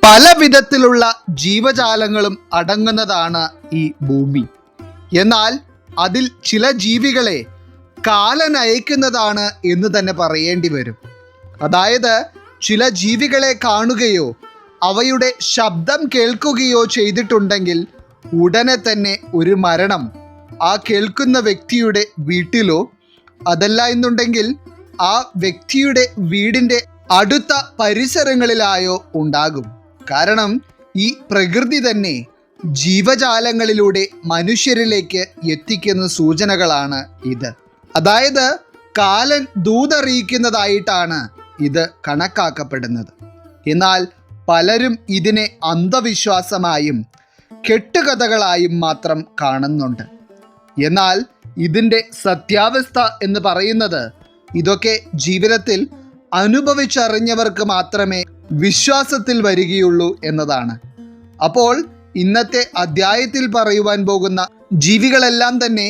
പല വിധത്തിലുള്ള ജീവജാലങ്ങളും അടങ്ങുന്നതാണ് ഈ ഭൂമി. എന്നാൽ അതിൽ ചില ജീവികളെ കാലൻ അയക്കുന്നതാണ് എന്ന് തന്നെ പറയേണ്ടി വരും. അതായത് ചില ജീവികളെ കാണുകയോ അവയുടെ ശബ്ദം കേൾക്കുകയോ ചെയ്തിട്ടുണ്ടെങ്കിൽ ഉടനെ തന്നെ ഒരു മരണം ആ കേൾക്കുന്ന വ്യക്തിയുടെ വീട്ടിലോ അതല്ല എന്നുണ്ടെങ്കിൽ ആ വ്യക്തിയുടെ വീടിൻ്റെ അടുത്ത പരിസരങ്ങളിലായോ ഉണ്ടാകും. കാരണം ഈ പ്രകൃതി തന്നെ ജീവജാലങ്ങളിലൂടെ മനുഷ്യരിലേക്ക് എത്തിക്കുന്ന സൂചനകളാണ് ഇത്. അതായത് കാലൻ ദൂതറിയിക്കുന്നതായിട്ടാണ് ഇത് കണക്കാക്കപ്പെടുന്നത്. എന്നാൽ പലരും ഇതിനെ അന്ധവിശ്വാസമായും കെട്ടുകഥകളായും മാത്രം കാണുന്നുണ്ട്. എന്നാൽ ഇതിൻ്റെ സത്യാവസ്ഥ എന്ന് പറയുന്നത് ഇതൊക്കെ ജീവിതത്തിൽ അനുഭവിച്ചറിഞ്ഞവർക്ക് മാത്രമേ വിശ്വാസത്തിൽ വരികയുള്ളൂ എന്നതാണ്. അപ്പോൾ ഇന്നത്തെ അധ്യായത്തിൽ പറയുവാൻ പോകുന്ന ജീവികളെല്ലാം തന്നെ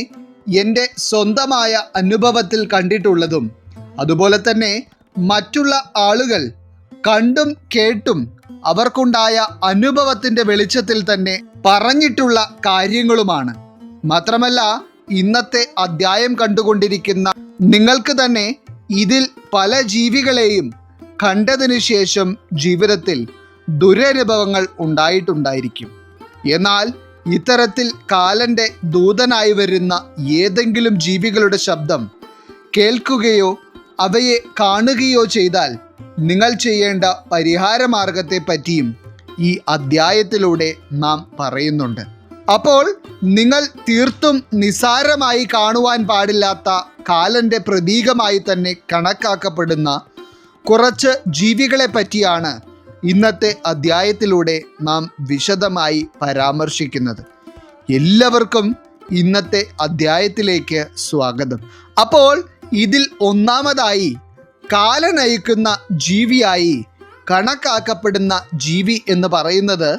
എൻ്റെ സ്വന്തമായ അനുഭവത്തിൽ കണ്ടിട്ടുള്ളതും അതുപോലെ തന്നെ മറ്റുള്ള ആളുകൾ കണ്ടും കേട്ടും അവർക്കുണ്ടായ അനുഭവത്തിൻ്റെ വെളിച്ചത്തിൽ തന്നെ പറഞ്ഞിട്ടുള്ള കാര്യങ്ങളുമാണ്. മാത്രമല്ല ഇന്നത്തെ അധ്യായം കണ്ടുകൊണ്ടിരിക്കുന്ന നിങ്ങൾക്ക് തന്നെ ഇതിൽ പല ജീവികളെയും കണ്ടതിനു ശേഷം ജീവിതത്തിൽ ദുരനുഭവങ്ങൾ ഉണ്ടായിട്ടുണ്ടായിരിക്കും. എന്നാൽ ഇത്തരത്തിൽ കാലൻ്റെ ദൂതനായി വരുന്ന ഏതെങ്കിലും ജീവികളുടെ ശബ്ദം കേൾക്കുകയോ അവയെ കാണുകയോ ചെയ്താൽ നിങ്ങൾ ചെയ്യേണ്ട പരിഹാരമാർഗത്തെ പറ്റിയും ഈ അധ്യായത്തിലൂടെ നാം പറയുന്നുണ്ട്. അപ്പോൾ നിങ്ങൾ തീർത്തും നിസ്സാരമായി കാണുവാൻ പാടില്ലാത്ത കാലൻ്റെ പ്രതീകമായി തന്നെ കണക്കാക്കപ്പെടുന്ന കുറച്ച് ജീവികളെ പറ്റിയാണ് ഇന്നത്തെ അധ്യായത്തിലൂടെ നാം വിശദമായി പരാമർശിക്കുന്നത്. എല്ലാവർക്കും ഇന്നത്തെ അധ്യായത്തിലേക്ക് സ്വാഗതം. അപ്പോൾ ഇതിൽ ഒന്നാമതായി കാലൻ അയക്കുന്ന ജീവിയായി കണക്കാക്കപ്പെടുന്ന ജീവി എന്ന് പറയുന്നത്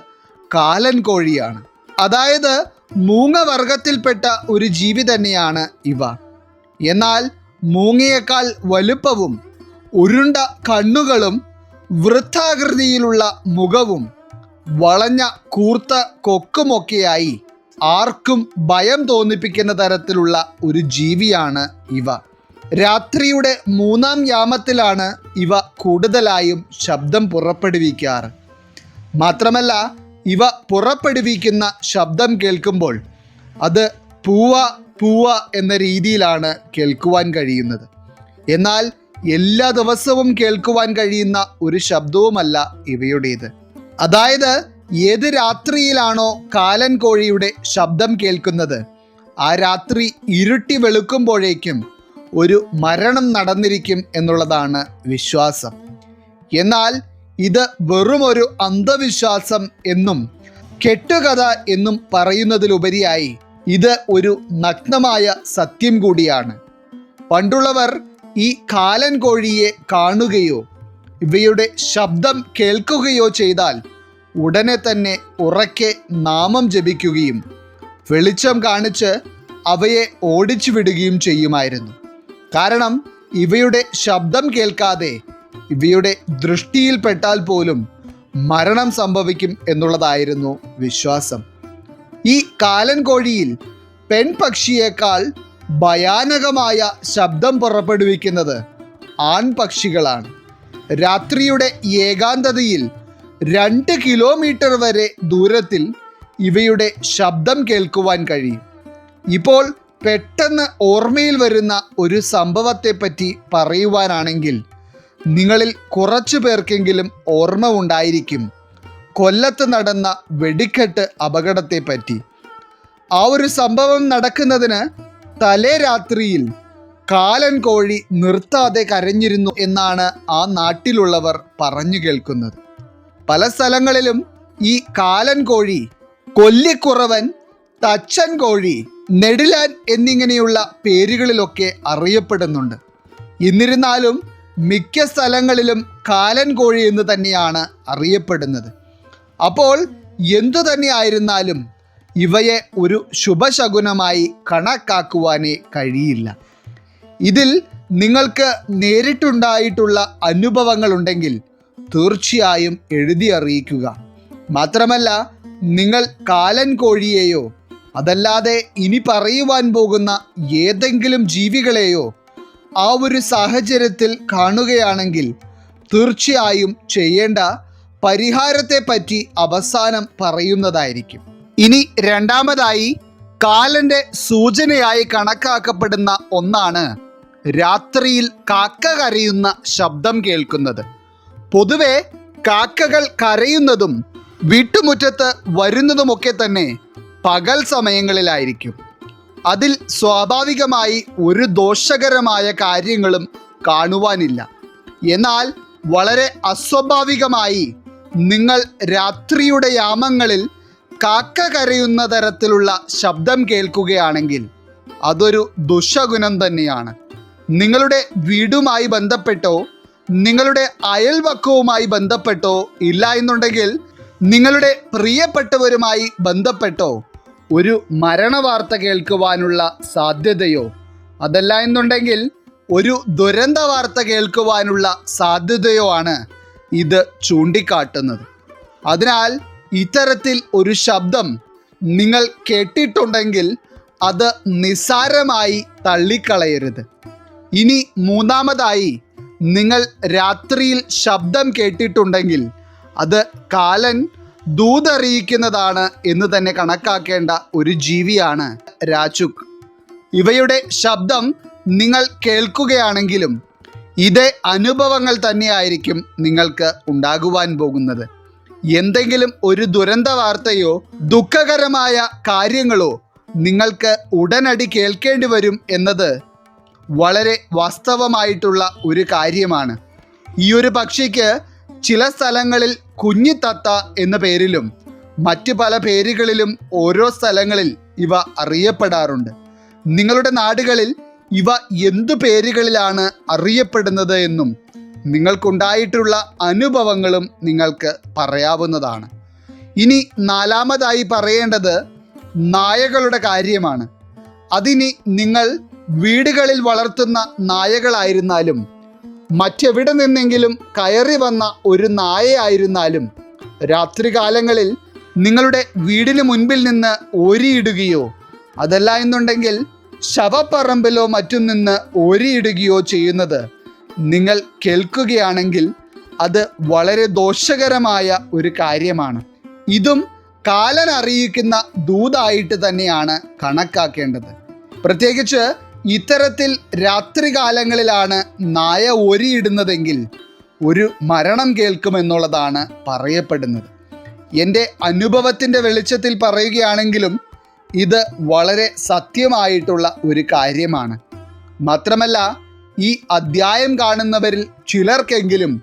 കാലൻ കോഴിയാണ്. അതായത് മൂങ്ങ വർഗത്തിൽപ്പെട്ട ഒരു ജീവി തന്നെയാണ് ഇവ. എന്നാൽ മൂങ്ങയേക്കാൾ വലുപ്പവും ഉരുണ്ട കണ്ണുകളും വൃത്താകൃതിയിലുള്ള മുഖവും വളഞ്ഞ കൂർത്ത കൊക്കുമൊക്കെയായി ആർക്കും ഭയം തോന്നിപ്പിക്കുന്ന തരത്തിലുള്ള ഒരു ജീവിയാണ് ഇവ. രാത്രിയുടെ 3-ാം യാമത്തിലാണ് ഇവ കൂടുതലായും ശബ്ദം പുറപ്പെടുവിക്കാറ്. മാത്രമല്ല ഇവ പുറപ്പെടുവിക്കുന്ന ശബ്ദം കേൾക്കുമ്പോൾ അത് പൂവ പൂവ എന്ന രീതിയിലാണ് കേൾക്കുവാൻ കഴിയുന്നത്. എന്നാൽ എല്ലാ ദിവസവും കേൾക്കുവാൻ കഴിയുന്ന ഒരു ശബ്ദവുമല്ല ഇവയുടേത്. അതായത് ഏത് രാത്രിയിലാണോ കാലൻ കോഴിയുടെ ശബ്ദം കേൾക്കുന്നത് ആ രാത്രി ഇരുട്ടി വെളുക്കുമ്പോഴേക്കും ഒരു മരണം നടന്നിരിക്കും എന്നുള്ളതാണ് വിശ്വാസം. എന്നാൽ ഇത് വെറുമൊരു അന്ധവിശ്വാസം എന്നും കെട്ടുകഥ എന്നും പറയുന്നതിലുപരിയായി ഇത് ഒരു നഗ്നമായ സത്യം കൂടിയാണ്. പണ്ടുള്ളവർ ഈ കാലൻ കോഴിയെ കാണുകയോ ഇവയുടെ ശബ്ദം കേൾക്കുകയോ ചെയ്താൽ ഉടനെ തന്നെ ഉറക്കെ നാമം ജപിക്കുകയും വെളിച്ചം കാണിച്ച് അവയെ ഓടിച്ചു വിടുകയും ചെയ്യുമായിരുന്നു. കാരണം ഇവയുടെ ശബ്ദം കേൾക്കാതെ ഇവയുടെ ദൃഷ്ടിയിൽപ്പെട്ടാൽ പോലും മരണം സംഭവിക്കും എന്നുള്ളതായിരുന്നു വിശ്വാസം. ഈ കാലൻ കോഴിയിൽ പെൺപക്ഷിയേക്കാൾ ഭയാനകമായ ശബ്ദം പുറപ്പെടുവിക്കുന്നത് ആൺപക്ഷികളാണ്. രാത്രിയുടെ ഏകാന്തതയിൽ 2 കിലോമീറ്റർ വരെ ദൂരത്തിൽ ഇവയുടെ ശബ്ദം കേൾക്കുവാൻ കഴിയും. ഇപ്പോൾ പെട്ടെന്ന് ഓർമ്മയിൽ വരുന്ന ഒരു സംഭവത്തെപ്പറ്റി പറയുവാനാണെങ്കിൽ നിങ്ങളിൽ കുറച്ചു പേർക്കെങ്കിലും ഓർമ്മ ഉണ്ടായിരിക്കും കൊല്ലത്ത് നടന്ന വെടിക്കെട്ട് അപകടത്തെപ്പറ്റി. ആ ഒരു സംഭവം നടക്കുന്നതിന് തലേ രാത്രിയിൽ കാലൻ കോഴി നിർത്താതെ കരഞ്ഞിരുന്നു എന്നാണ് ആ നാട്ടിലുള്ളവർ പറഞ്ഞു കേൾക്കുന്നത്. പല സ്ഥലങ്ങളിലും ഈ കാലൻ കോഴി കൊല്ലിക്കുറവൻ, തച്ചൻ കോഴി, നെടിലാൻ എന്നിങ്ങനെയുള്ള പേരുകളിലൊക്കെ അറിയപ്പെടുന്നുണ്ട്. എന്നിരുന്നാലും മിക്ക സ്ഥലങ്ങളിലും കാലൻ കോഴി എന്ന് തന്നെയാണ് അറിയപ്പെടുന്നത്. അപ്പോൾ എന്തു തന്നെയായിരുന്നാലും ഇവയെ ഒരു ശുഭശകുനമായി കണക്കാക്കുവാനേ കഴിയില്ല. ഇതിൽ നിങ്ങൾക്ക് നേരിട്ടുണ്ടായിട്ടുള്ള അനുഭവങ്ങളുണ്ടെങ്കിൽ തീർച്ചയായും എഴുതി അറിയിക്കുക. മാത്രമല്ല, നിങ്ങൾ കാലൻ കോഴിയെയോ അതല്ലാതെ ഇനി പറയുവാൻ പോകുന്ന ഏതെങ്കിലും ജീവികളെയോ ആ ഒരു സാഹചര്യത്തിൽ കാണുകയാണെങ്കിൽ തീർച്ചയായും ചെയ്യേണ്ട പരിഹാരത്തെപ്പറ്റി അവസാനം പറയുന്നതായിരിക്കും. ഇനി രണ്ടാമതായി കാലന്റെ സൂചനയായി കണക്കാക്കപ്പെടുന്ന ഒന്നാണ് രാത്രിയിൽ കാക്ക കരയുന്ന ശബ്ദം കേൾക്കുന്നത്. പൊതുവെ കാക്കകൾ കരയുന്നതും വീട്ടുമുറ്റത്ത് വരുന്നതുമൊക്കെ തന്നെ പകൽ സമയങ്ങളിലായിരിക്കും. അതിൽ സ്വാഭാവികമായി ഒരു ദോഷകരമായ കാര്യങ്ങളും കാണുവാനില്ല. എന്നാൽ വളരെ അസ്വാഭാവികമായി നിങ്ങൾ രാത്രിയുടെ യാമങ്ങളിൽ കാക്ക കരയുന്ന തരത്തിലുള്ള ശബ്ദം കേൾക്കുകയാണെങ്കിൽ അതൊരു ദുശഗുണം തന്നെയാണ്. നിങ്ങളുടെ വീടുമായി ബന്ധപ്പെട്ടോ നിങ്ങളുടെ അയൽവക്കവുമായി ബന്ധപ്പെട്ടോ ഇല്ല എന്നുണ്ടെങ്കിൽ നിങ്ങളുടെ പ്രിയപ്പെട്ടവരുമായി ബന്ധപ്പെട്ടോ ഒരു മരണവാർത്ത കേൾക്കുവാനുള്ള സാധ്യതയോ അതല്ല എന്നുണ്ടെങ്കിൽ ഒരു ദുരന്ത വാർത്ത കേൾക്കുവാനുള്ള സാധ്യതയോ ആണ് ഇത് ചൂണ്ടിക്കാട്ടുന്നത്. അതിനാൽ ഇത്തരത്തിൽ ഒരു ശബ്ദം നിങ്ങൾ കേട്ടിട്ടുണ്ടെങ്കിൽ അത് നിസ്സാരമായി തള്ളിക്കളയരുത്. ഇനി മൂന്നാമതായി, നിങ്ങൾ രാത്രിയിൽ ശബ്ദം കേട്ടിട്ടുണ്ടെങ്കിൽ അത് കാലൻ ദൂതറിയിക്കുന്നതാണ് എന്ന് തന്നെ കണക്കാക്കേണ്ട ഒരു ജീവിയാണ് രാച്ചുക്ക്. ഇവയുടെ ശബ്ദം നിങ്ങൾ കേൾക്കുകയാണെങ്കിലും ഇതേ അനുഭവങ്ങൾ തന്നെയായിരിക്കും നിങ്ങൾക്ക് ഉണ്ടാകുവാൻ പോകുന്നത്. എന്തെങ്കിലും ഒരു ദുരന്ത വാർത്തയോ ദുഃഖകരമായ കാര്യങ്ങളോ നിങ്ങൾക്ക് ഉടനടി കേൾക്കേണ്ടി വരും എന്നത് വളരെ വാസ്തവമായിട്ടുള്ള ഒരു കാര്യമാണ്. ഈ ഒരു പക്ഷിക്ക് ചില സ്ഥലങ്ങളിൽ കുഞ്ഞിത്തത്ത എന്ന പേരിലും മറ്റു പല പേരുകളിലും ഓരോ സ്ഥലങ്ങളിൽ ഇവ അറിയപ്പെടാറുണ്ട്. നിങ്ങളുടെ നാടുകളിൽ ഇവ എന്തു പേരുകളിലാണ് അറിയപ്പെടുന്നത് എന്നും നിങ്ങൾക്കുണ്ടായിട്ടുള്ള അനുഭവങ്ങളും നിങ്ങൾക്ക് പറയാവുന്നതാണ്. ഇനി നാലാമതായി പറയേണ്ടത് നായകളുടെ കാര്യമാണ്. അതിനി നിങ്ങൾ വീടുകളിൽ വളർത്തുന്ന നായകളായിരുന്നാലും മറ്റെവിടെ നിന്നെങ്കിലും കയറി വന്ന ഒരു നായയായിരുന്നാലും രാത്രികാലങ്ങളിൽ നിങ്ങളുടെ വീടിന് മുൻപിൽ നിന്ന് ഓരിയിടുകയോ അതല്ല എന്നുണ്ടെങ്കിൽ ശവപ്പറമ്പിലോ മറ്റും നിന്ന് ഓരിയിടുകയോ ചെയ്യുന്നത് നിങ്ങൾ കേൾക്കുകയാണെങ്കിൽ അത് വളരെ ദോഷകരമായ ഒരു കാര്യമാണ്. ഇതും കാലൻ അറിയിക്കുന്ന ദൂതായിട്ട് തന്നെയാണ് കണക്കാക്കേണ്ടത്. പ്രത്യേകിച്ച് ഇത്തരത്തിൽ രാത്രികാലങ്ങളിലാണ് നായ ഓരിയിടുന്നതെങ്കിൽ ഒരു മരണം കേൾക്കുമെന്നുള്ളതാണ് പറയപ്പെടുന്നത്. എൻ്റെ അനുഭവത്തിൻ്റെ വെളിച്ചത്തിൽ പറയുകയാണെങ്കിലും ഇത് വളരെ സത്യമായിട്ടുള്ള ഒരു കാര്യമാണ്. മാത്രമല്ല, ഈ അധ്യായം കാണുന്നവരിൽ ചിലർക്കെങ്കിലും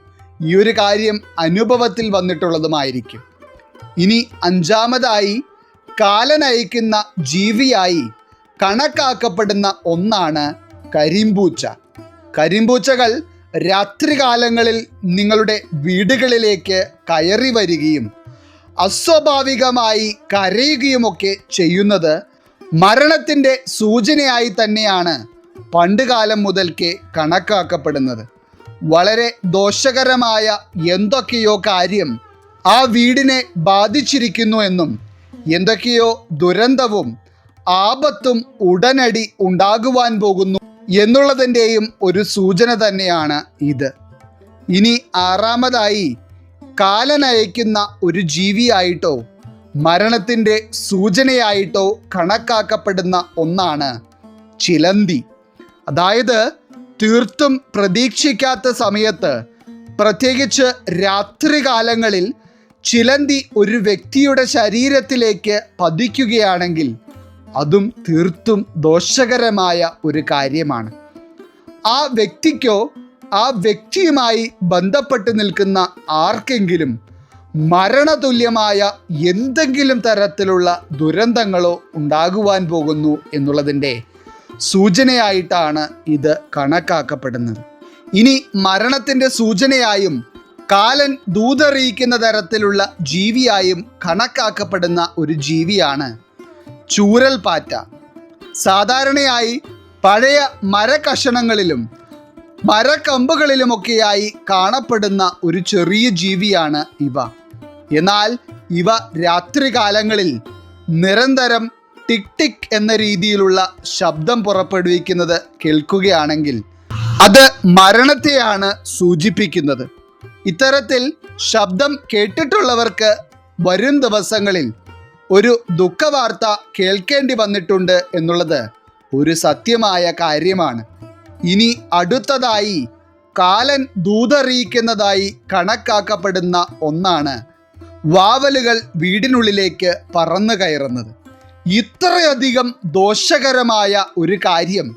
ഈ ഒരു കാര്യം അനുഭവത്തിൽ വന്നിട്ടുള്ളതുമായിരിക്കും. ഇനി അഞ്ചാമതായി, കാലൻ അയക്കുന്ന ജീവിയായി കണക്കാക്കപ്പെടുന്ന ഒന്നാണ് കരിമ്പൂച്ച. കരിമ്പൂച്ചകൾ രാത്രികാലങ്ങളിൽ നിങ്ങളുടെ വീടുകളിലേക്ക് കയറി വരികയും അസ്വാഭാവികമായി കരയുകയുമൊക്കെ ചെയ്യുന്നത് മരണത്തിൻ്റെ സൂചനയായി തന്നെയാണ് പണ്ടുകാലം മുതൽക്കേ കണക്കാക്കപ്പെടുന്നത്. വളരെ ദോഷകരമായ എന്തൊക്കെയോ കാര്യം ആ വീടിനെ ബാധിച്ചിരിക്കുന്നു എന്നും എന്തൊക്കെയോ ദുരന്തവും ആപത്തും ഉടനടി ഉണ്ടാകുവാൻ പോകുന്നു എന്നുള്ളതിൻ്റെയും ഒരു സൂചന തന്നെയാണ് ഇത്. ഇനി ആറാമതായി, കാലൻ അയക്കുന്ന ഒരു ജീവിയായിട്ടോ മരണത്തിൻ്റെ സൂചനയായിട്ടോ കണക്കാക്കപ്പെടുന്ന ഒന്നാണ് ചിലന്തി. അതായത് തീർത്തും പ്രതീക്ഷിക്കാത്ത സമയത്ത്, പ്രത്യേകിച്ച് രാത്രികാലങ്ങളിൽ ചിലന്തി ഒരു വ്യക്തിയുടെ ശരീരത്തിലേക്ക് പതിക്കുകയാണെങ്കിൽ അതും തീർത്തും ദോഷകരമായ ഒരു കാര്യമാണ്. ആ വ്യക്തിക്കോ ആ വ്യക്തിയുമായി ബന്ധപ്പെട്ട് നിൽക്കുന്ന ആർക്കെങ്കിലും മരണതുല്യമായ എന്തെങ്കിലും തരത്തിലുള്ള ദുരന്തങ്ങളോ ഉണ്ടാകുവാൻ പോകുന്നു എന്നുള്ളതിൻ്റെ സൂചനയായിട്ടാണ് ഇത് കണക്കാക്കപ്പെടുന്നത്. ഇനി മരണത്തിൻ്റെ സൂചനയായും കാലൻ ദൂതറിയിക്കുന്ന തരത്തിലുള്ള ജീവിയായും കണക്കാക്കപ്പെടുന്ന ഒരു ജീവിയാണ് ചൂരൽപാറ്റ. സാധാരണയായി പഴയ മരകഷണങ്ങളിലും മരക്കമ്പുകളിലുമൊക്കെയായി കാണപ്പെടുന്ന ഒരു ചെറിയ ജീവിയാണ് ഇവ. എന്നാൽ ഇവ രാത്രികാലങ്ങളിൽ നിരന്തരം ടിക് ടിക് എന്ന രീതിയിലുള്ള ശബ്ദം പുറപ്പെടുവിക്കുന്നത് കേൾക്കുകയാണെങ്കിൽ അത് മരണത്തെയാണ് സൂചിപ്പിക്കുന്നത്. ഇത്തരത്തിൽ ശബ്ദം കേട്ടിട്ടുള്ളവർക്ക് വരും ദിവസങ്ങളിൽ ഒരു ദുഃഖവാർത്ത കേൾക്കേണ്ടി വന്നിട്ടുണ്ട് എന്നുള്ളത് ഒരു സത്യമായ കാര്യമാണ്. ഇനി അടുത്തതായി കാലൻ ദൂതറിയിക്കുന്നതായി കണക്കാക്കപ്പെടുന്ന ഒന്നാണ് വാവലുകൾ വീടിനുള്ളിലേക്ക് പറന്നു കയറുന്നത്. ഇത്രയധികം ദോഷകരമായ ഒരു കാര്യം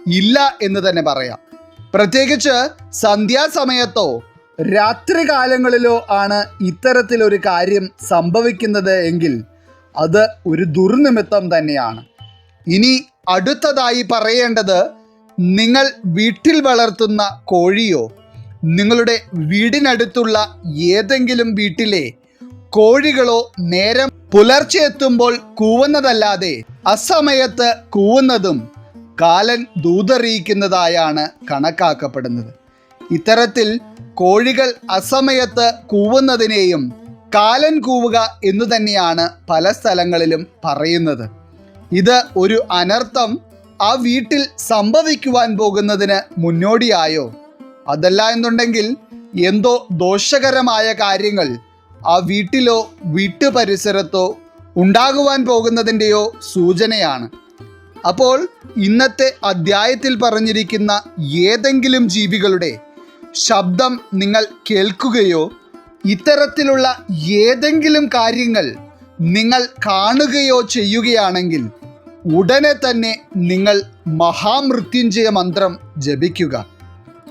ഇല്ല എന്ന് തന്നെ പറയാം. പ്രത്യേകിച്ച് സന്ധ്യാസമയത്തോ രാത്രികാലങ്ങളിലോ ആണ് ഇത്തരത്തിലൊരു കാര്യം സംഭവിക്കുന്നത് എങ്കിൽ അത് ഒരു ദുർനിമിത്തം തന്നെയാണ്. ഇനി അടുത്തതായി പറയേണ്ടത്, നിങ്ങൾ വീട്ടിൽ വളർത്തുന്ന കോഴിയോ നിങ്ങളുടെ വീടിനടുത്തുള്ള ഏതെങ്കിലും വീട്ടിലെ കോഴികളോ നേരം പുലർച്ചെ എത്തുമ്പോൾ കൂവുന്നതല്ലാതെ അസമയത്ത് കൂവുന്നതും കാലൻ ദൂതറിയിക്കുന്നതായാണ് കണക്കാക്കപ്പെടുന്നത്. ഇത്തരത്തിൽ കോഴികൾ അസമയത്ത് കൂവുന്നതിനെയും കാലൻ കൂവുക എന്നു തന്നെയാണ് പല സ്ഥലങ്ങളിലും പറയുന്നത്. ഇത് ഒരു അനർത്ഥം ആ വീട്ടിൽ സംഭവിക്കുവാൻ പോകുന്നതിന് മുന്നോടിയായോ അതല്ല എന്നുണ്ടെങ്കിൽ എന്തോ ദോഷകരമായ കാര്യങ്ങൾ ആ വീട്ടിലോ വീട്ടുപരിസരത്തോ ഉണ്ടാകുവാൻ പോകുന്നതിൻ്റെയോ സൂചനയാണ്. അപ്പോൾ ഇന്നത്തെ അധ്യായത്തിൽ പറഞ്ഞിരിക്കുന്ന ഏതെങ്കിലും ജീവികളുടെ ശബ്ദം നിങ്ങൾ കേൾക്കുകയോ ഇത്തരത്തിലുള്ള ഏതെങ്കിലും കാര്യങ്ങൾ നിങ്ങൾ കാണുകയോ ചെയ്യുകയാണെങ്കിൽ ഉടനെ തന്നെ നിങ്ങൾ മഹാമൃത്യുഞ്ജയ മന്ത്രം ജപിക്കുക.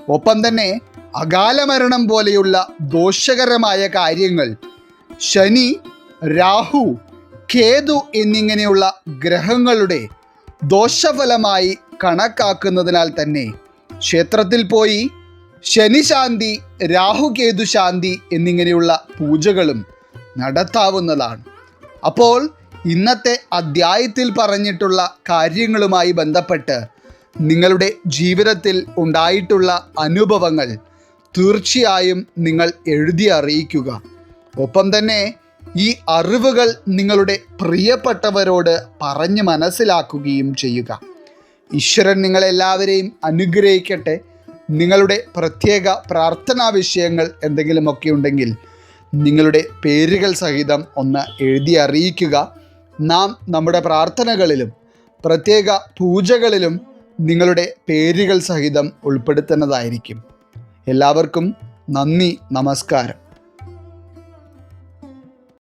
ഒപ്പം തന്നെ അകാലമരണം പോലെയുള്ള ദോഷകരമായ കാര്യങ്ങൾ ശനി, രാഹു, കേതു എന്നിങ്ങനെയുള്ള ഗ്രഹങ്ങളുടെ ദോഷഫലമായി കണക്കാക്കുന്നതിനാൽ തന്നെ ക്ഷേത്രത്തിൽ പോയി ശനിശാന്തി, രാഹുകേതു ശാന്തി എന്നിങ്ങനെയുള്ള പൂജകളും നടത്താവുന്നതാണ്. അപ്പോൾ ഇന്നത്തെ അധ്യായത്തിൽ പറഞ്ഞിട്ടുള്ള കാര്യങ്ങളുമായി ബന്ധപ്പെട്ട് നിങ്ങളുടെ ജീവിതത്തിൽ ഉണ്ടായിട്ടുള്ള അനുഭവങ്ങൾ തീർച്ചയായും നിങ്ങൾ എഴുതി അറിയിക്കുക. ഒപ്പം തന്നെ ഈ അറിവുകൾ നിങ്ങളുടെ പ്രിയപ്പെട്ടവരോട് പറഞ്ഞ് മനസ്സിലാക്കുകയും ചെയ്യുക. ഈശ്വരൻ നിങ്ങളെല്ലാവരെയും അനുഗ്രഹിക്കട്ടെ. നിങ്ങളുടെ പ്രത്യേക പ്രാർത്ഥനാ വിഷയങ്ങൾ എന്തെങ്കിലുമൊക്കെ ഉണ്ടെങ്കിൽ നിങ്ങളുടെ പേരുകൾ സഹിതം ഒന്ന് എഴുതി അറിയിക്കുക. നാം നമ്മുടെ പ്രാർത്ഥനകളിലും പ്രത്യേക പൂജകളിലും നിങ്ങളുടെ പേരുകൾ സഹിതം ഉൾപ്പെടുത്തുന്നതായിരിക്കും. എല്ലാവർക്കും നന്ദി, നമസ്കാരം.